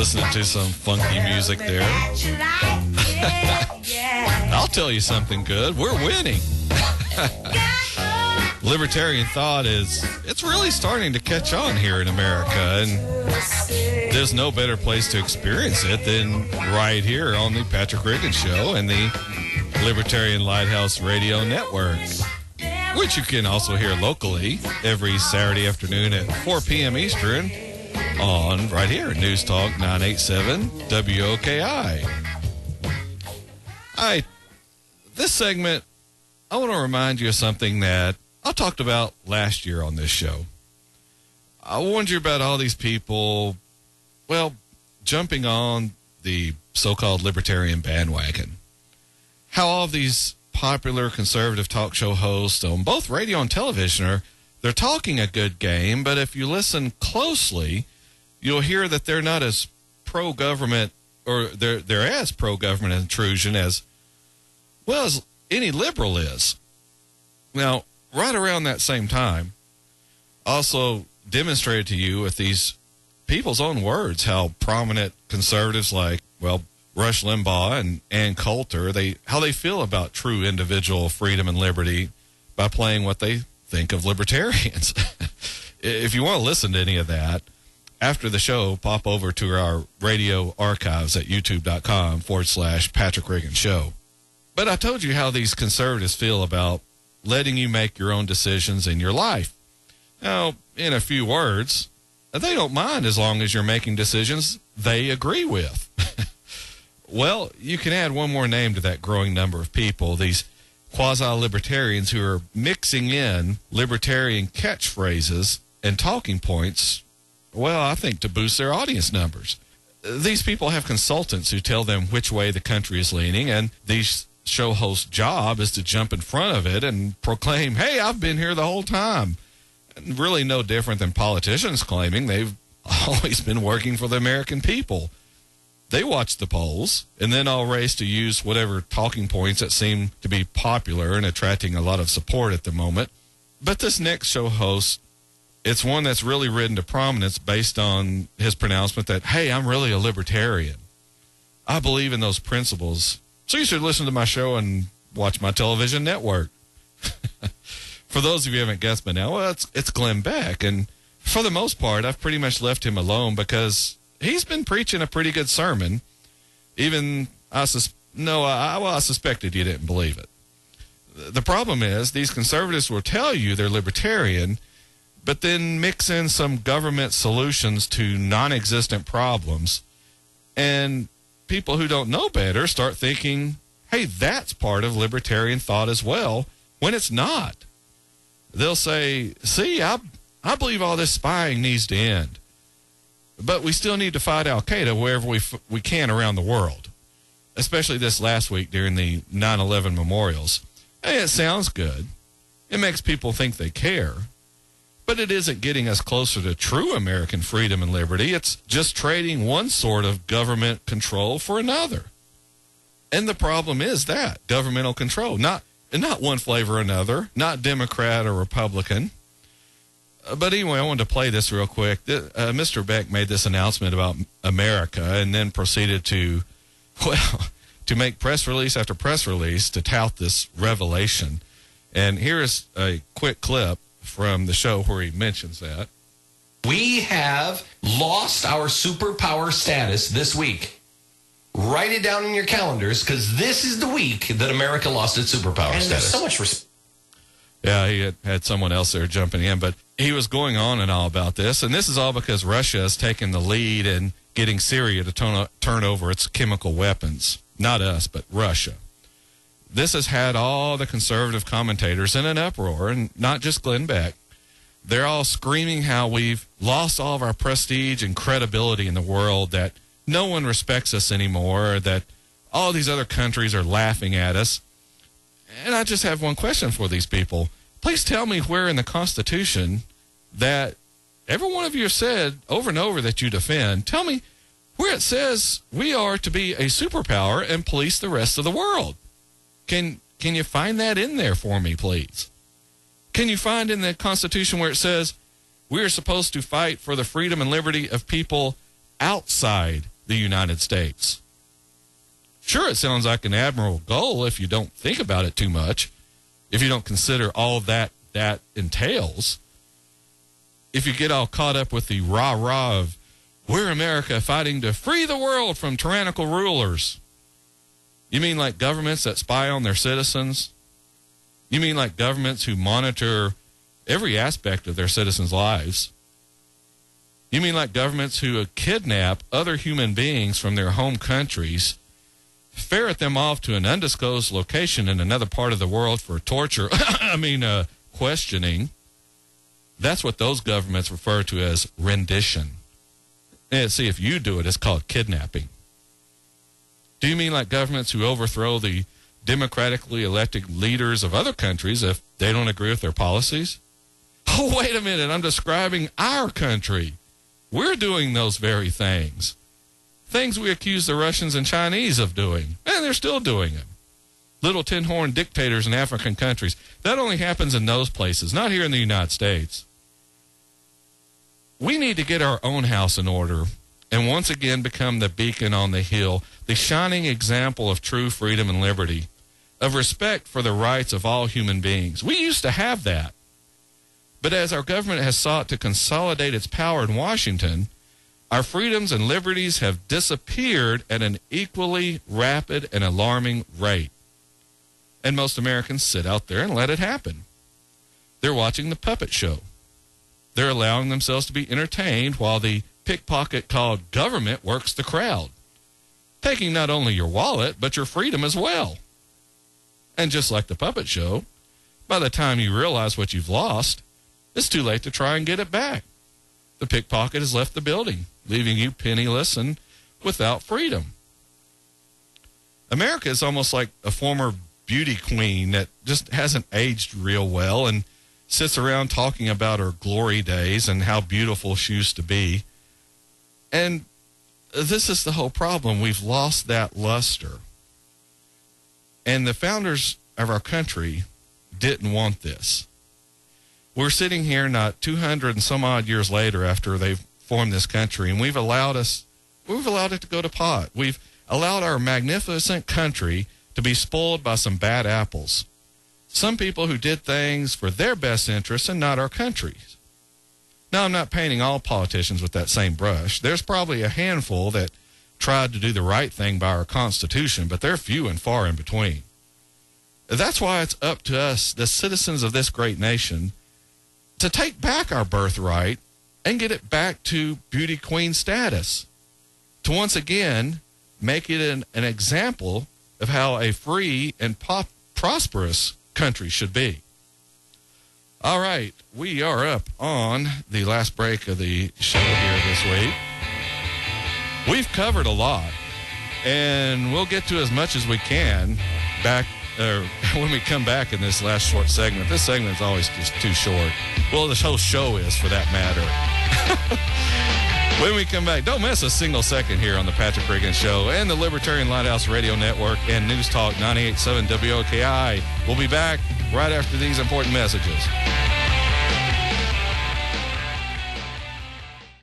Listening to some funky music there. I'll tell you something good. We're winning. Libertarian thought it's really starting to catch on here in America, and there's no better place to experience it than right here on the Patrick Regan Show and the Libertarian Lighthouse Radio Network, which you can also hear locally every Saturday afternoon at 4 p.m. Eastern on right here, News Talk 987 WOKI. All right, this segment, I want to remind you of something that I talked about last year on this show. I warned you about all these people, well, jumping on the so-called libertarian bandwagon. How all of these popular conservative talk show hosts on both radio and television they're talking a good game, but if you listen closely, you'll hear that they're not as pro-government, or they're as pro-government intrusion as well as any liberal is. Now, right around that same time, also demonstrated to you with these people's own words how prominent conservatives like, well, Rush Limbaugh and Ann Coulter, how they feel about true individual freedom and liberty by playing what they think of libertarians. If you want to listen to any of that, after the show, pop over to our radio archives at youtube.com/Patrick Regan Show. But I told you how these conservatives feel about letting you make your own decisions in your life. Now, in a few words, they don't mind as long as you're making decisions they agree with. Well, you can add one more name to that growing number of people, these quasi-libertarians who are mixing in libertarian catchphrases and talking points, well, I think to boost their audience numbers. These people have consultants who tell them which way the country is leaning, and these show hosts' job is to jump in front of it and proclaim, hey, I've been here the whole time. And really no different than politicians claiming they've always been working for the American people. They watch the polls and then all race to use whatever talking points that seem to be popular and attracting a lot of support at the moment. But this next show host, it's one that's really risen to prominence based on his pronouncement that, hey, I'm really a libertarian. I believe in those principles. So you should listen to my show and watch my television network. For those of you who haven't guessed by now, well, it's Glenn Beck. And for the most part, I've pretty much left him alone because he's been preaching a pretty good sermon. Even, I suspected you didn't believe it. The problem is these conservatives will tell you they're libertarian, but then mix in some government solutions to non-existent problems. And people who don't know better start thinking, hey, that's part of libertarian thought as well, when it's not. They'll say, see, I believe all this spying needs to end, but we still need to fight Al-Qaeda wherever we can around the world, especially this last week during the 9/11 memorials. Hey, it sounds good. It makes people think they care, but it isn't getting us closer to true American freedom and liberty. It's just trading one sort of government control for another. And the problem is that governmental control, not one flavor or another, not Democrat or Republican. But anyway, I wanted to play this real quick. Mr. Beck made this announcement about America and then proceeded to make press release after press release to tout this revelation. And here is a quick clip from the show where he mentions that. We have lost our superpower status this week. Write it down in your calendars, because this is the week that America lost its superpower status. There's so much respect. Yeah, he had someone else there jumping in, but he was going on and all about this, and this is all because Russia has taken the lead in getting Syria to turn over its chemical weapons. Not us, but Russia. This has had all the conservative commentators in an uproar, and not just Glenn Beck. They're all screaming how we've lost all of our prestige and credibility in the world, that no one respects us anymore, that all these other countries are laughing at us. And I just have one question for these people. Please tell me where in the Constitution that every one of you have said over and over that you defend, tell me where it says we are to be a superpower and police the rest of the world. Can you find that in there for me, please? Can you find in the Constitution where it says we are supposed to fight for the freedom and liberty of people outside the United States. Sure, it sounds like an admirable goal if you don't think about it too much, if you don't consider all that entails. If you get all caught up with the rah-rah of, we're America fighting to free the world from tyrannical rulers. You mean like governments that spy on their citizens? You mean like governments who monitor every aspect of their citizens' lives? You mean like governments who kidnap other human beings from their home countries, ferret them off to an undisclosed location in another part of the world for torture, questioning? That's what those governments refer to as rendition. And see, if you do it, it's called kidnapping. Do you mean like governments who overthrow the democratically elected leaders of other countries if they don't agree with their policies? Oh, wait a minute, I'm describing our country. We're doing those very things. Things we accuse the Russians and Chinese of doing, and they're still doing them. Little tin-horn dictators in African countries. That only happens in those places, not here in the United States. We need to get our own house in order and once again become the beacon on the hill, the shining example of true freedom and liberty, of respect for the rights of all human beings. We used to have that. But as our government has sought to consolidate its power in Washington, our freedoms and liberties have disappeared at an equally rapid and alarming rate. And most Americans sit out there and let it happen. They're watching the puppet show. They're allowing themselves to be entertained while the pickpocket called government works the crowd, taking not only your wallet, but your freedom as well. And just like the puppet show, by the time you realize what you've lost, it's too late to try and get it back. The pickpocket has left the building, leaving you penniless and without freedom. America is almost like a former beauty queen that just hasn't aged real well and sits around talking about her glory days and how beautiful she used to be. And this is the whole problem. We've lost that luster. And the founders of our country didn't want this. We're sitting here not 200 and some odd years later after they've formed this country, and we've allowed it to go to pot. We've allowed our magnificent country to be spoiled by some bad apples. Some people who did things for their best interests and not our country's. Now, I'm not painting all politicians with that same brush. There's probably a handful that tried to do the right thing by our Constitution, but they're few and far in between. That's why it's up to us, the citizens of this great nation, to take back our birthright and get it back to beauty queen status, to once again make it an example of how a free and prosperous country should be. All right, we are up on the last break of the show here this week. We've covered a lot, and we'll get to as much as we can back when we come back in this last short segment. This segment is always just too short. Well, this whole show is, for that matter. When we come back, don't miss a single second here on the Patrick Reagan Show and the Libertarian Lighthouse Radio Network and News Talk 98.7 WOKI. We'll be back right after these important messages.